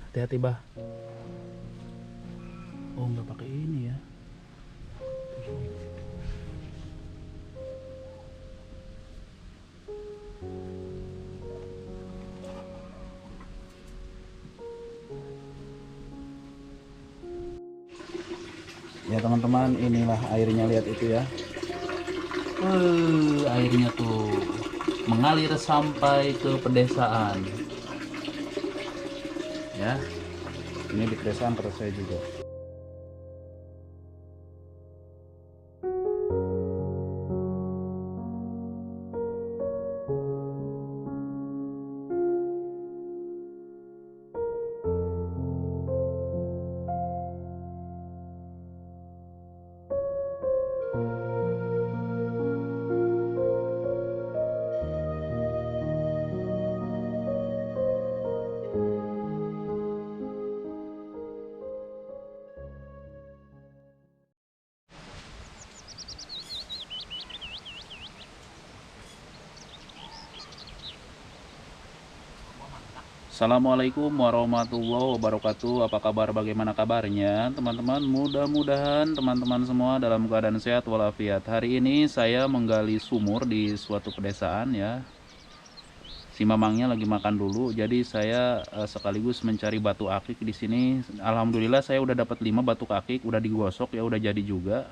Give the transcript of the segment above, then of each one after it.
Hati-hati bah. Oh nggak pakai ini ya. Ya teman-teman, inilah airnya, lihat itu ya. Airnya tuh mengalir sampai ke pedesaan. Ya, ini di pedesaan tempat saya juga. Assalamualaikum warahmatullahi wabarakatuh. Apa kabar, bagaimana kabarnya teman-teman? Mudah-mudahan teman-teman semua dalam keadaan sehat walafiat. Hari ini saya menggali sumur di suatu pedesaan ya. Si mamangnya lagi makan dulu, jadi saya sekaligus mencari batu akik di sini. Alhamdulillah saya udah dapat 5 batu akik, udah digosok ya, udah jadi juga.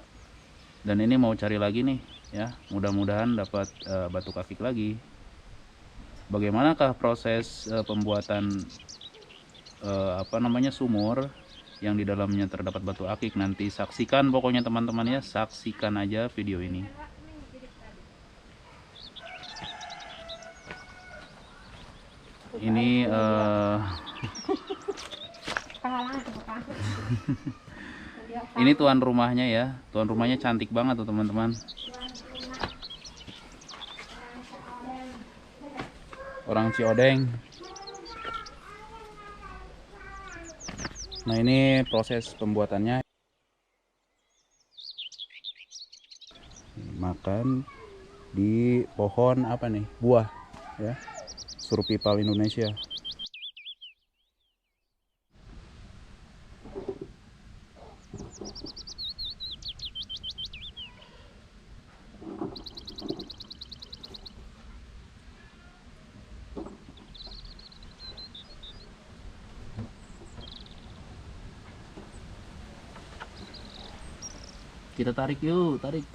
Dan ini mau cari lagi nih ya. Mudah-mudahan dapat batu akik lagi. Bagaimanakah proses pembuatan sumur yang di dalamnya terdapat batu akik? Nanti saksikan pokoknya teman-teman ya, saksikan aja video ini. Ini ini tuan rumahnya ya, tuan rumahnya cantik banget tuh teman-teman. Orang Ciodeng. Nah ini proses pembuatannya. Makan di pohon apa nih, buah ya, survival Indonesia. Kita tarik yuk, tarik.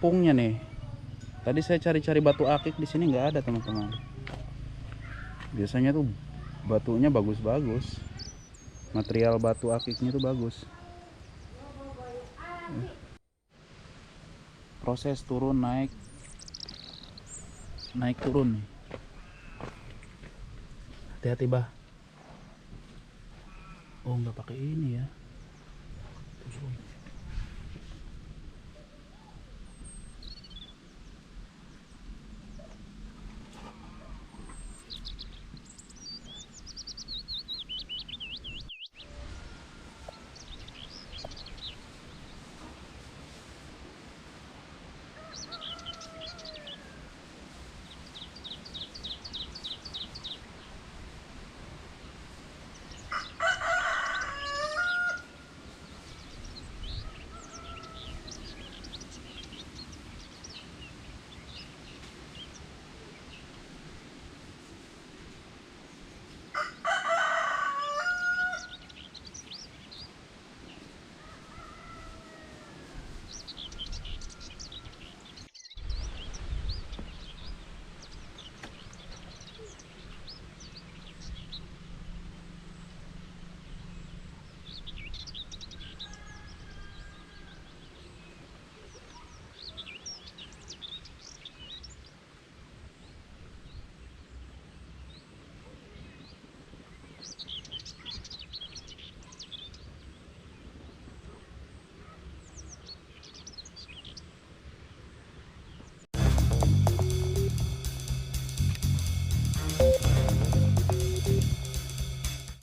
Kampungnya nih. Tadi saya cari-cari batu akik di sini nggak ada teman-teman. Biasanya tuh batunya bagus-bagus. Material batu akiknya tuh bagus. Proses turun naik turun nih. Hati-hati bah. Oh nggak pakai ini ya.